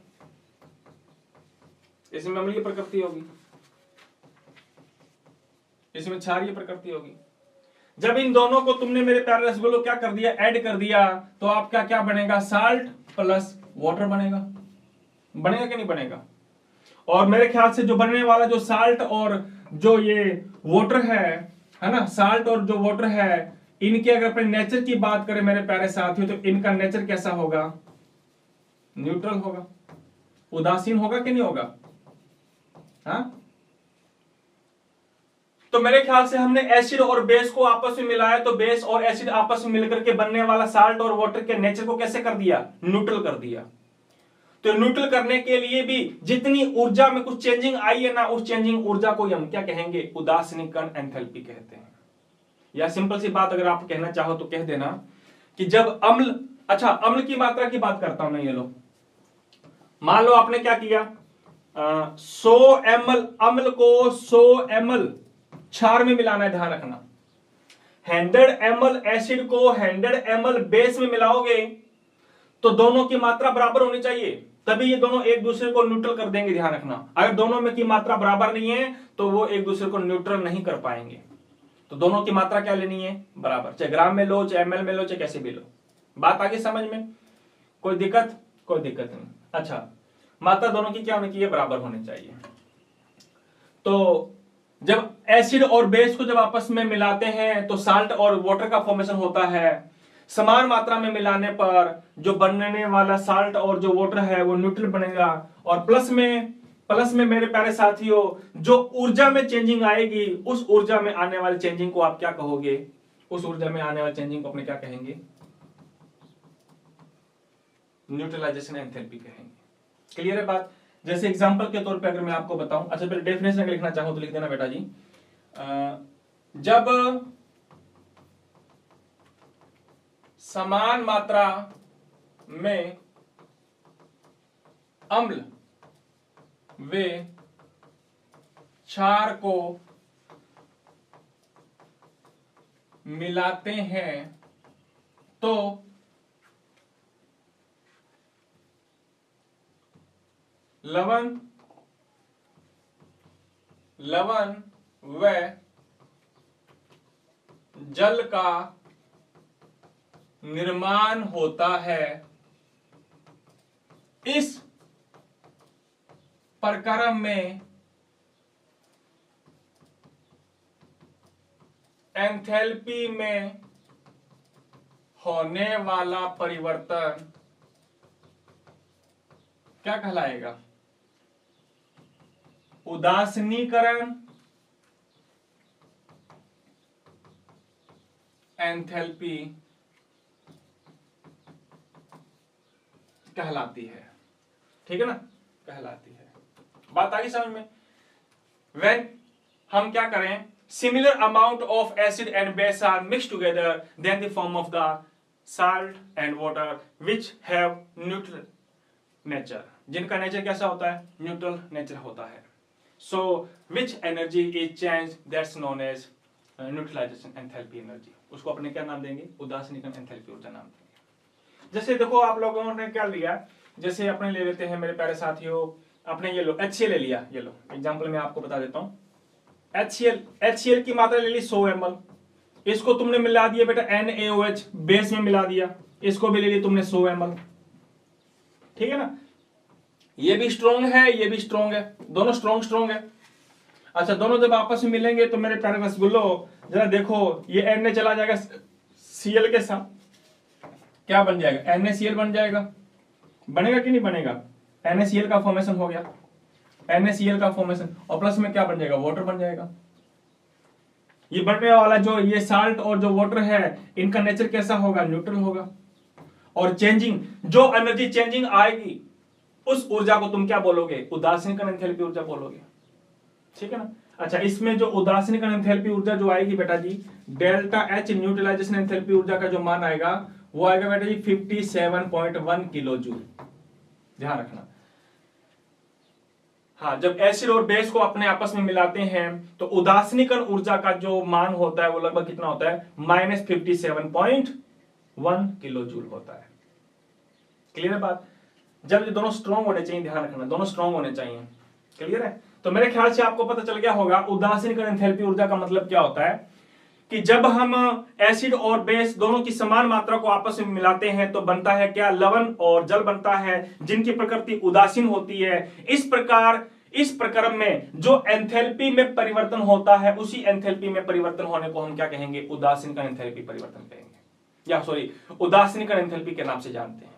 Speaker 1: इसमें अम्लीय प्रकृति होगी, इसमें क्षारीय प्रकृति होगी। जब इन दोनों को तुमने मेरे प्यारे रसगुल्लो क्या कर दिया, ऐड कर दिया, तो आपका क्या बनेगा, साल्ट प्लस वाटर बनेगा, बनेगा कि नहीं बनेगा। और मेरे ख्याल से जो बनने वाला जो साल्ट और जो ये वाटर है ना, साल्ट और जो वाटर है, इनके अगर अपने नेचर की बात करें मेरे प्यारे साथियों, तो इनका नेचर कैसा होगा, न्यूट्रल होगा, उदासीन होगा कि नहीं होगा, हाँ। तो मेरे ख्याल से हमने एसिड और बेस को आपस में मिलाया, तो बेस और एसिड आपस में मिलकर के बनने वाला साल्ट और वाटर के नेचर को कैसे कर दिया, न्यूट्रल कर दिया। तो न्यूट्रल करने के लिए भी जितनी ऊर्जा में कुछ चेंजिंग आई है ना, उस चेंजिंग ऊर्जा को हम क्या कहेंगे, उदासीनीकरण एंथैल्पी कहते हैं। या सिंपल सी बात अगर आप कहना चाहो तो कह देना कि जब अम्ल, अच्छा अम्ल की मात्रा की बात करता हूं मैं, ये लो मान लो आपने क्या किया, 100 ml अम्ल को 100 ml क्षार में मिलाना है, ध्यान रखना। 100 ml एसिड को 100 ml बेस में मिलाओगे तो दोनों की मात्रा बराबर होनी चाहिए, तभी ये दोनों एक दूसरे को न्यूट्रल कर देंगे, ध्यान रखना। अगर दोनों में की मात्रा बराबर नहीं है तो वो एक दूसरे को न्यूट्रल नहीं कर पाएंगे। तो दोनों की मात्रा क्या लेनी है, बराबर, चाहे ग्राम में लो, चाहे ml में लो, चाहे कैसे भी लो। बात आगे समझ में, कोई दिक्कत नहीं। अच्छा, मात्रा दोनों की क्या होनी चाहिए, बराबर होनी चाहिए। तो जब एसिड और बेस को जब आपस में मिलाते हैं तो साल्ट और वाटर का फॉर्मेशन होता है। समान मात्रा में मिलाने पर जो बनने वाला साल्ट और जो वाटर है वो न्यूट्रल बनेगा। और प्लस में मेरे प्यारे साथियों, जो ऊर्जा में चेंजिंग आएगी, उस ऊर्जा में आने वाली चेंजिंग को आप क्या कहोगे, उस ऊर्जा में आने वाली चेंजिंग को अपने क्या कहेंगे, न्यूट्रलाइजेशन एंथैल्पी कहेंगे। क्लियर है बात। जैसे एग्जांपल के तौर पे अगर मैं आपको बताऊं, अच्छा पहले डेफिनेशन अगर लिखना चाहूं तो लिख देना बेटा जी। जब समान मात्रा में अम्ल वे क्षार को मिलाते हैं तो लवण व जल का निर्माण होता है। इस प्रक्रम में एंथैल्पी में होने वाला परिवर्तन क्या कहलाएगा, उदासीनीकरण एंथैल्पी कहलाती है। ठीक है ना, कहलाती है। बात आगे समझ में। When हम क्या करें, similar amount of acid and base are mixed together, then the form of the salt and water which have neutral nature, जिनका नेचर कैसा होता है, न्यूट्रल नेचर होता है। So which energy is changed, that's known as neutralisation enthalpy energy. उसको अपने क्या नाम देंगे, उदासीनीकरण एंथैल्पी ऊर्जा नाम देंगे। जैसे देखो आप लोगों ने क्या लिया, जैसे अपने ले लेते हैं मेरे प्यारे साथियों, अपने ये लो HCl ले लिया, ये लो एग्जांपल मैं आपको बता देता हूं। HCl की मात्रा ले ली 100 ml, इसको तुमने मिला दिया बेटा NaOH बेस में मिला दिया, इसको भी ले लिया तुमने 100 ml। ठीक है ना, ये भी स्ट्रॉन्ग है, ये भी स्ट्रॉन्ग है, दोनों स्ट्रॉन्ग है। अच्छा, दोनों जब आपस में मिलेंगे तो मेरे प्यारे रसगुल्लो जरा देखो, ये Na चला जाएगा Cl के साथ, क्या बन जाएगा, NaCl बन जाएगा। बनेगा कि नहीं बनेगा, NaCl का फॉर्मेशन हो गया, NaCl का फॉर्मेशन, और प्लस में क्या बन जाएगा, वाटर बन जाएगा। ये बनने वाला जो ये साल्ट और जो वाटर है, इनका नेचर कैसा होगा, न्यूट्रल होगा। और चेंजिंग, जो एनर्जी चेंजिंग आएगी उस ऊर्जा को तुम क्या बोलोगे, उदासीनीकरण एंथैल्पी ऊर्जा बोलोगे। ठीक है ना। अच्छा, इसमें जो उदासीनीकरण एंथैल्पी ऊर्जा जो आएगी बेटा जी, डेल्टा H न्यूट्रलाइजेशन एंथैल्पी ऊर्जा का जो मान आएगा वो आएगा बेटा जी 57.1 किलो जूल। ध्यान रखना। हाँ, जब एसिड और बेस को अपने आपस में मिलाते हैं तो उदासीनीकरण ऊर्जा का जो मान होता है वो लगभग कितना होता है, -57.1 किलो जूल होता है। क्लियर है बात। जब ये दोनों स्ट्रॉन्ग होने चाहिए, ध्यान रखना, दोनों स्ट्रॉन्ग होने चाहिए। क्लियर है। तो मेरे ख्याल से आपको पता चल गया होगा उदासीनीकरण एंथैल्पी ऊर्जा का मतलब क्या होता है, कि जब हम एसिड और बेस दोनों की समान मात्रा को आपस में मिलाते हैं तो बनता है क्या, लवण और जल बनता है, जिनकी प्रकृति उदासीन होती है। इस प्रकार इस प्रक्रम में जो एंथैल्पी में परिवर्तन होता है, उसी एंथैल्पी में परिवर्तन होने को हम क्या कहेंगे, उदासीनीकरण एंथैल्पी परिवर्तन कहेंगे, या सॉरी उदासीनीकरण एंथैल्पी के नाम से जानते हैं।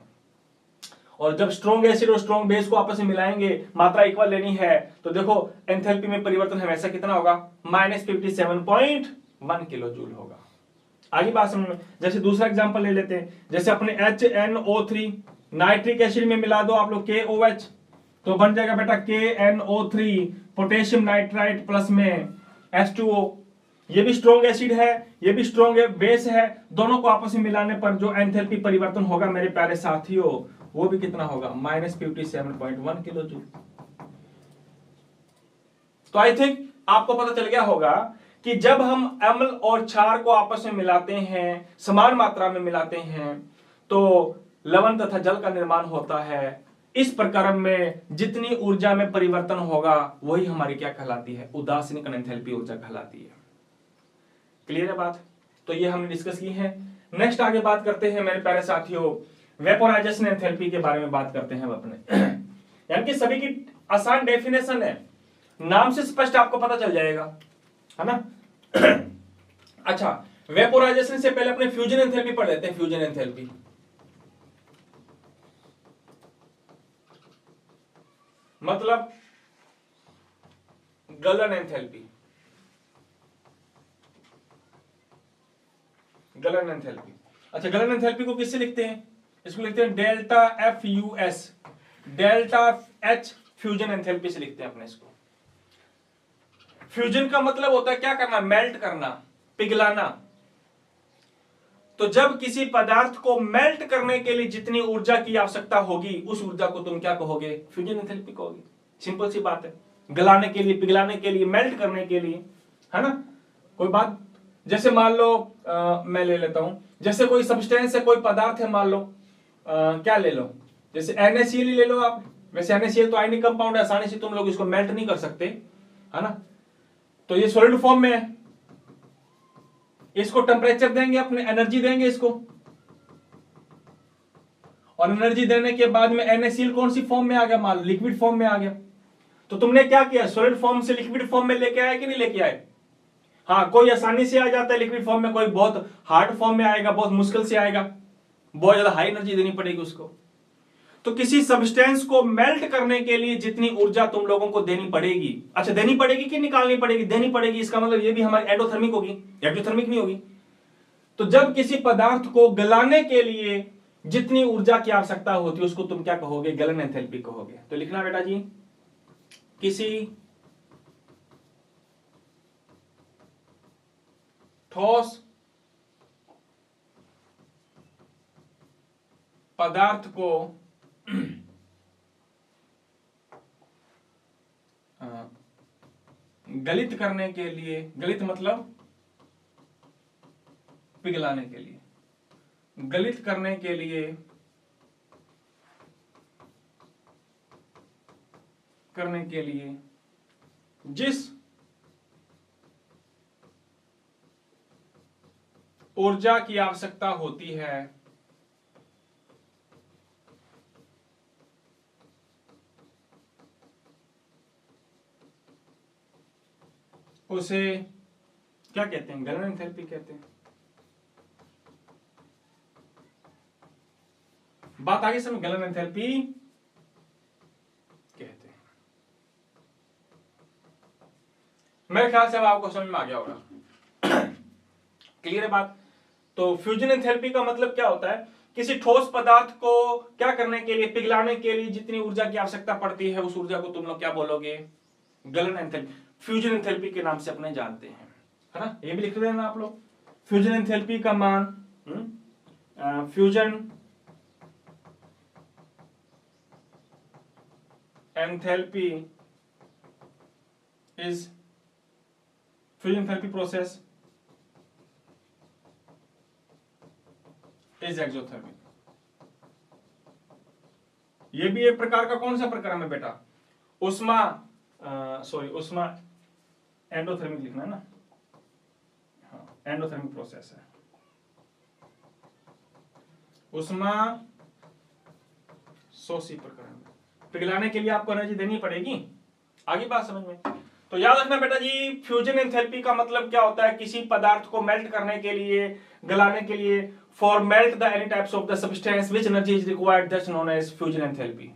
Speaker 1: और जब स्ट्रॉन्ग एसिड और स्ट्रॉन्ग बेस को आपस में मिलाएंगे, मात्रा इक्वल लेनी है, तो देखो एंथैल्पी में परिवर्तन हमेशा कितना होगा, -57.1 किलो जूल होगा। आगे बात समझ में। जैसे दूसरा एग्जांपल ले लेते हैं, जैसे अपने HNO3 नाइट्रिक एसिड में मिला दो आप लोग KOH, तो बन जाएगा बेटा KNO3 पोटेशियम नाइट्राइट प्लस में H2O। ये भी स्ट्रॉन्ग एसिड है, ये भी स्ट्रॉन्ग बेस है, दोनों को आपस में मिलाने पर जो एंथैल्पी परिवर्तन होगा मेरे प्यारे साथियों, वो भी कितना होगा, -57.1 किलो जूल। तो आई थिंक आपको पता चल गया होगा कि जब हम अम्ल और क्षार को आपस में मिलाते हैं, समान मात्रा में मिलाते हैं, तो लवण तथा जल का निर्माण होता है। इस प्रक्रम में जितनी ऊर्जा में परिवर्तन होगा वही हमारी क्या कहलाती है, उदासीनीकरण एंथैल्पी ऊर्जा कहलाती है। क्लियर है बात? तो ये हमने डिस्कस की है। नेक्स्ट आगे बात करते हैं मेरे प्यारे साथियों, वेपोराइजेशन एंथैल्पी के बारे में बात करते हैं अपने। यानी कि सभी की आसान डेफिनेशन है, नाम से स्पष्ट आपको पता चल जाएगा, है ना। अच्छा, वेपोराइजेशन से पहले अपने फ्यूजन एंथैल्पी पढ़ लेते हैं। फ्यूजन एंथैल्पी मतलब गलन एंथैल्पी। गलन एंथैल्पी, अच्छा गलन एंथैल्पी को किससे लिखते हैं? इसको लिखते हैं delta F U S, delta H fusion enthalpy से लिखते हैं अपने इसको। फ्यूजन का मतलब होता है क्या करना? मेल्ट करना, पिघलाना। तो जब किसी पदार्थ को मेल्ट करने के लिए जितनी ऊर्जा की आवश्यकता होगी, उस ऊर्जा को तुम क्या कहोगे? फ्यूजन एंथैल्पी कहोगे। सिंपल सी बात है, गलाने के लिए, पिघलाने के लिए, मेल्ट करने के लिए, है ना। कोई बात, जैसे मान लो मैं ले लेता हूं, जैसे कोई सब्सटेंस है, कोई पदार्थ है, मान लो क्या ले लो, जैसे NaCl ले लो आप। वैसे NaCl तो आयनिक कंपाउंड है, आसानी से तुम लोग इसको मेल्ट नहीं कर सकते, है ना। तो ये सॉलिड फॉर्म में है, इसको टेम्परेचर देंगे, अपने एनर्जी देंगे इसको, और एनर्जी देने के बाद में NaCl कौन सी फॉर्म में आ गया? मान लो लिक्विड फॉर्म में आ गया। तो तुमने क्या किया? सॉलिड फॉर्म से लिक्विड फॉर्म में लेके आए कि नहीं लेके आए? हाँ, कोई आसानी से आ जाता है लिक्विड फॉर्म में, कोई बहुत हार्ड फॉर्म में आएगा, बहुत मुश्किल से आएगा, बहुत ज्यादा हाई एनर्जी देनी पड़ेगी उसको। तो किसी सब्सटेंस को मेल्ट करने के लिए जितनी ऊर्जा तुम लोगों को देनी पड़ेगी, अच्छा देनी पड़ेगी कि निकालनी पड़ेगी? देनी पड़ेगी। इसका मतलब ये भी हमारी एंडोथर्मिक होगी, एक्टोथर्मिक नहीं होगी। तो जब किसी पदार्थ को गलाने के लिए जितनी ऊर्जा की आवश्यकता होती है, उसको तुम क्या कहोगे? गलन एंथैल्पी कहोगे। तो लिखना बेटा जी, किसी ठोस पदार्थ को गलित करने के लिए, गलित मतलब पिघलाने के लिए, गलित करने के लिए जिस ऊर्जा की आवश्यकता होती है, उसे क्या कहते हैं? गलन एंथैल्पी कहते हैं। बात आगे समझ, गलन एंथैल्पी कहते हैं। मेरे ख्याल से अब आपको समझ में आ गया होगा। क्लियर है बात? तो फ्यूजन एंथैल्पी का मतलब क्या होता है? किसी ठोस पदार्थ को क्या करने के लिए, पिघलाने के लिए जितनी ऊर्जा की आवश्यकता पड़ती है, उस ऊर्जा को तुम लोग क्या बोलोगे? गलन एंथैल्पी, फ्यूजन एंथैल्पी के नाम से अपने जानते हैं, है ना। ये भी लिख देना आप लोग, फ्यूजन एंथैल्पी का मान, fusion enthalpy is, fusion enthalpy process is exothermic. ये भी एक प्रकार का कौन सा प्रकार है बेटा? उष्मा, उष्मा एंडोथर्मिक लिखना है ना, हाँ एंडोथर्मिक प्रोसेस है। उष्मा शोषी प्रकरण, पिघलाने के लिए आपको एनर्जी देनी पड़ेगी। आगे बात समझ में? तो याद रखना बेटा जी, फ्यूजन एंथैल्पी का मतलब क्या होता है? किसी पदार्थ को मेल्ट करने के लिए, गलाने के लिए, for melt the any types of the substance which energy is required, that's known as fusion enthalpy.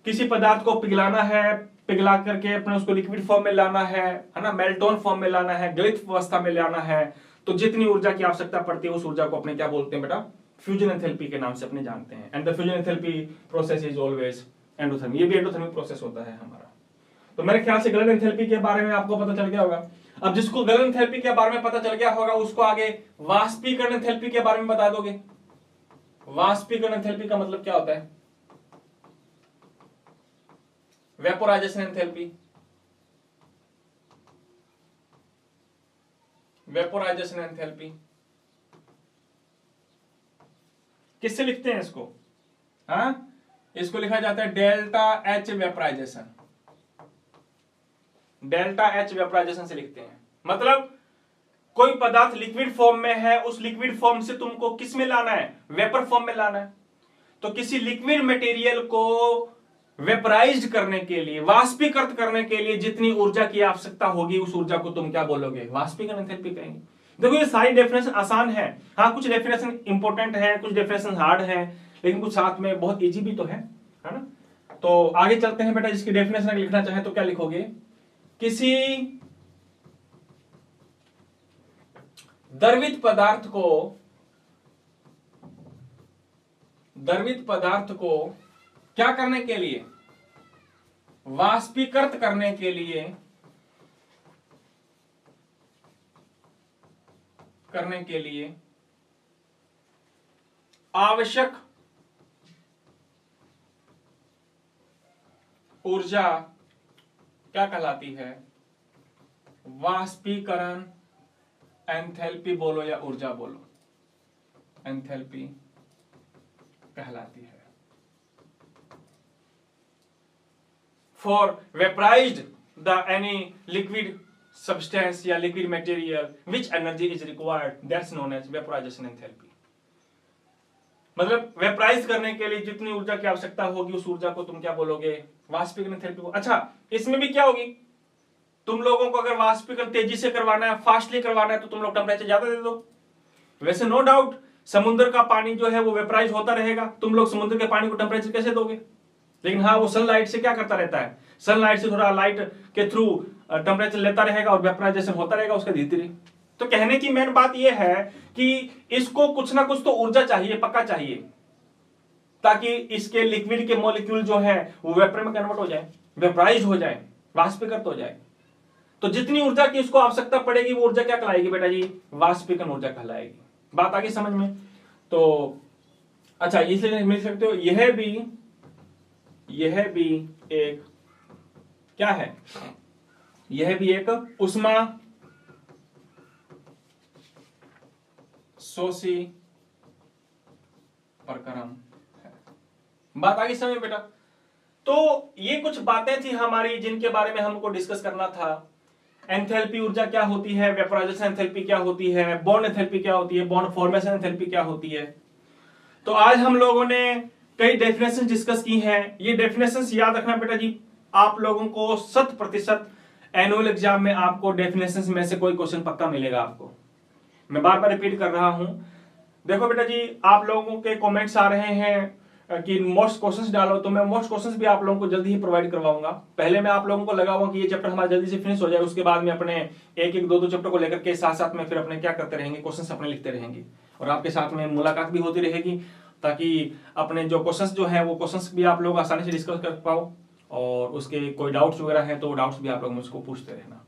Speaker 1: किसी पदार्थ को पिघलाना है, पिघला करके अपने उसको लिक्विड फॉर्म में लाना है ना, मेल्टोन फॉर्म में लाना है, गलित अवस्था में लाना है, तो जितनी ऊर्जा की आवश्यकता पड़ती है, उस ऊर्जा को अपने क्या बोलते हैं बेटा? फ्यूजन एंथैल्पी के नाम से अपने जानते हैं। And the fusion enthalpy process is always endothermic. ये भी एंडोथर्मिक प्रोसेस होता है हमारा। तो मेरे ख्याल से गलन एंथैल्पी के बारे में आपको पता चल गया होगा। अब जिसको गलन एंथैल्पी के बारे में पता चल गया होगा, उसको आगे वाष्पीकरण एंथैल्पी के बारे में बता दोगे। वाष्पीकरण एंथैल्पी का मतलब क्या होता है? वेपोराइजेशन एंथैल्पी, वेपोराइजेशन एंथैल्पी किससे लिखते हैं इसको? हाँ, इसको लिखा जाता है delta H vaporisation, delta H vaporisation से लिखते हैं। मतलब कोई पदार्थ लिक्विड फॉर्म में है, उस लिक्विड फॉर्म से तुमको किस में लाना है, वेपर फॉर्म में लाना है। तो किसी लिक्विड मटेरियल को वेपराइज्ड करने के लिए, वाष्पीकृत करने के लिए जितनी ऊर्जा की आवश्यकता होगी उस ऊर्जा को तुम क्या बोलोगे, वाष्पीकरण एंथैल्पी कहेंगे। देखो ये सारी डेफिनेशन आसान है, हाँ कुछ डेफिनेशन इंपॉर्टेंट है, कुछ डेफिनेशन हार्ड है, लेकिन कुछ साथ में बहुत इजी भी तो है ना। तो आगे चलते हैं बेटा, जिसकी डेफिनेशन अगर लिखना चाहे तो क्या लिखोगे, किसी द्रवित पदार्थ को क्या करने के लिए, वाष्पीकृत करने के लिए आवश्यक ऊर्जा क्या कहलाती है, वाष्पीकरण एंथैल्पी बोलो या ऊर्जा बोलो, एंथैल्पी कहलाती है। For vaporised the any liquid substance या liquid material which energy is required, that's known as vaporisation enthalpy. मतलब वेपराइज करने के लिए जितनी ऊर्जा की आवश्यकता होगी उस ऊर्जा को तुम क्या बोलोगे, वाष्पीकरण एंथैल्पी। अच्छा, इसमें भी क्या होगी, तुम लोगों को अगर वाष्पीकरण तेजी से करवाना है, फास्टली करवाना है, तो तुम लोग टेम्परेचर ज्यादा दे दो। वैसे नो डाउट समुद्र का पानी जो है वो वेपराइज होता रहेगा, तुम लोग समुद्र के पानी को टेम्परेचर कैसे दोगे, लेकिन हाँ वो सनलाइट से क्या करता रहता है, सनलाइट से थोड़ा लाइट के थ्रू टेम्परेचर लेता रहेगा और वेपराइजेशन होता रहेगा उसका धीरे धीरे। तो कहने की मेन बात यह है कि इसको कुछ ना कुछ तो ऊर्जा चाहिए, पक्का चाहिए, ताकि इसके लिक्विड के मॉलिक्यूल जो है वो वेपर में कन्वर्ट हो जाए, वेपराइज हो जाए, वाष्पीकृत हो जाए। तो जितनी ऊर्जा की इसको आवश्यकता पड़ेगी वो ऊर्जा क्या कहलाएगी बेटा जी, वाष्पीकरण ऊर्जा कहलाएगी। बात आगे समझ में। तो अच्छा, इसलिए मिल सकते हो, यह भी एक क्या है, यह भी एक उष्मा शोषी प्रक्रम है। बात आगे समझ बेटा। तो ये कुछ बातें थी हमारी जिनके बारे में हमको डिस्कस करना था। एंथैल्पी ऊर्जा क्या होती है, वेपराइजेशन एंथैल्पी क्या होती है, बॉन्ड एंथैल्पी क्या होती है, बॉन्ड फॉर्मेशन एंथैल्पी क्या होती है। तो आज हम लोगों ने कई डेफिनेशन डिस्कस की हैं। ये डेफिनेशंस याद रखना बेटा जी, आप लोगों को 100% एनुअल एग्जाम में आपको डेफिनेशंस में से कोई क्वेश्चन पक्का मिलेगा आपको। मैं बार बार रिपीट कर रहा हूं। देखो बेटा जी, आप लोगों के कमेंट्स आ रहे हैं कि मोस्ट क्वेश्चंस डालो, तो मैं मोस्ट क्वेश्चंस भी आप लोगों को जल्दी ही प्रोवाइड करवाऊंगा। पहले मैं आप लोगों को लगाऊंगा कि ये चैप्टर हमारा जल्दी से फिनिश हो जाए, उसके बाद में अपने एक एक दो दो चैप्टर को लेकर के साथ साथ में फिर अपने क्या करते रहेंगे, क्वेश्चंस अपने लिखते रहेंगे और आपके साथ में मुलाकात भी होती रहेगी, ताकि अपने जो क्वेश्चंस जो है वो क्वेश्चंस भी आप लोग आसानी से डिस्कस कर पाओ, और उसके कोई डाउट्स वगैरह है तो डाउट्स भी आप लोग मुझको पूछते रहना।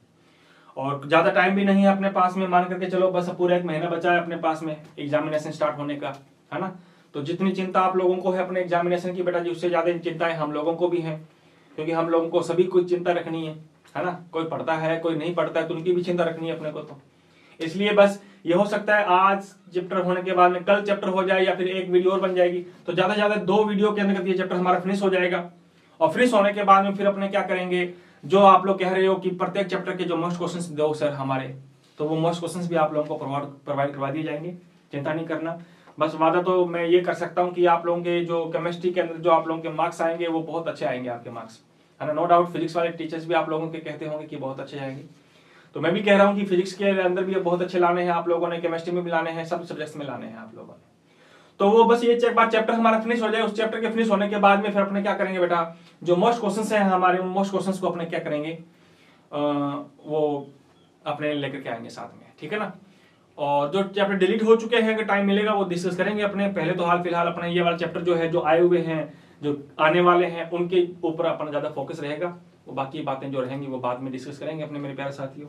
Speaker 1: और ज्यादा टाइम भी नहीं है अपने पास में, मान करके चलो बस पूरा 1 महीना बचा है अपने पास में एग्जामिनेशन स्टार्ट होने का, है ना। तो जितनी चिंता आप लोगों को है अपने एग्जामिनेशन की बेटा जी, उससे ज्यादा चिंताएं हम लोगों को भी हैं, क्योंकि हम लोगों को सभी कुछ चिंता रखनी है ना। कोई पढ़ता है कोई नहीं पढ़ता है, तो उनकी भी चिंता रखनी है अपने को। तो इसलिए बस ये हो सकता है आज चैप्टर होने के बाद में कल चैप्टर हो जाए, या फिर एक वीडियो और बन जाएगी, तो ज्यादा से ज्यादा 2 वीडियो के अंदर ये चैप्टर हमारा फिनिश हो जाएगा। और फिनिश होने के बाद में फिर अपने क्या करेंगे, जो आप लोग कह रहे हो कि प्रत्येक चैप्टर के जो मोस्ट क्वेश्चंस दो सर हमारे, तो वो मोस्ट क्वेश्चंस भी आप लोगों को प्रोवाइड करवा दिए जाएंगे, चिंता नहीं करना। बस वादा तो मैं ये कर सकता हूँ कि आप लोगों के जो केमिस्ट्री के अंदर जो आप लोगों के मार्क्स आएंगे वो बहुत अच्छे आएंगे आपके मार्क्स, है ना। नो डाउट फिजिक्स वाले टीचर्स भी आप लोगों के कहते होंगे कि बहुत अच्छे आएंगे, तो मैं भी कह रहा हूँ कि फिजिक्स के अंदर भी बहुत अच्छे लाने हैं आप लोगों ने, केमिस्ट्री में भी लाने हैं, सब सब्जेक्ट्स में लाने हैं आप लोगों ने। तो वो बस ये बात चैप्टर हमारा फिनिश हो जाए, उस चैप्टर के फिनिश होने के बाद में फिर अपने क्या करेंगे बेटा, जो मोस्ट क्वेश्चंस हैं हमारे, उन मोस्ट क्वेश्चंस को अपने क्या करेंगे, वो अपने लेकर के आएंगे साथ में, ठीक है ना। और जो चैप्टर डिलीट हो चुके हैं, अगर टाइम मिलेगा वो डिस्कस करेंगे अपने। पहले तो हाल फिलहाल अपने ये वाला चैप्टर जो है, जो आए हुए हैं, जो आने वाले हैं, उनके ऊपर अपना ज्यादा फोकस रहेगा। वो बाकी बातें जो रहेंगी वो बाद में डिस्कस करेंगे अपने मेरे प्यारे साथियों।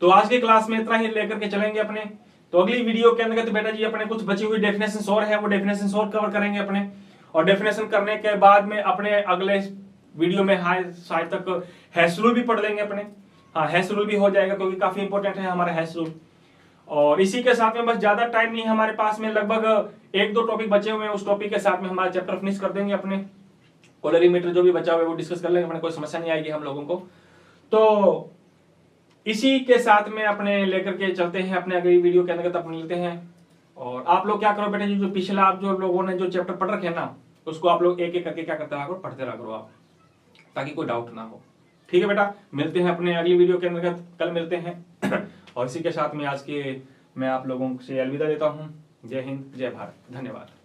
Speaker 1: तो आज के क्लास में इतना ही लेकर के चलेंगे अपने। तो अगली वीडियो के अंदर तो बेटा जी अपने कुछ बची हुई डेफिनेशंस और है, वो डेफिनेशंस और कवर करेंगे अपने। और डेफिनेशन करने के बाद में अपने अगले वीडियो में शायद तक हैश रूल भी पढ़ लेंगे अपने। हाँ, हैश रूल भी हो जाएगा, क्योंकि काफी इंपॉर्टेंट है हमारा हैश रूल। और इसी के साथ में बस ज्यादा टाइम नहीं है हमारे पास में, लगभग 1-2 टॉपिक बचे हुए हैं, उस टॉपिक के साथ में हमारा चैप्टर फिनिश कर देंगे अपने। कैलोरीमीटर जो भी बचा हुआ है वो डिस्कस कर लेंगे अपने, कोई समस्या नहीं आएगी हम लोगों को। तो इसी के साथ में अपने लेकर के चलते हैं अपने अगली वीडियो के अंतर्गत अपन मिलते हैं। और आप लोग क्या करो बेटे, जो पिछला आप जो लोगों ने जो चैप्टर पढ़ रखे हैं ना, उसको आप लोग एक एक करके क्या करते रहा करो, पढ़ते रहा करो आप, ताकि कोई डाउट ना हो। ठीक है बेटा, मिलते हैं अपने अगली वीडियो के अंतर्गत, कल मिलते हैं। और इसी के साथ में आज के मैं आप लोगों से अलविदा देता हूँ। जय हिंद, जय भारत, धन्यवाद।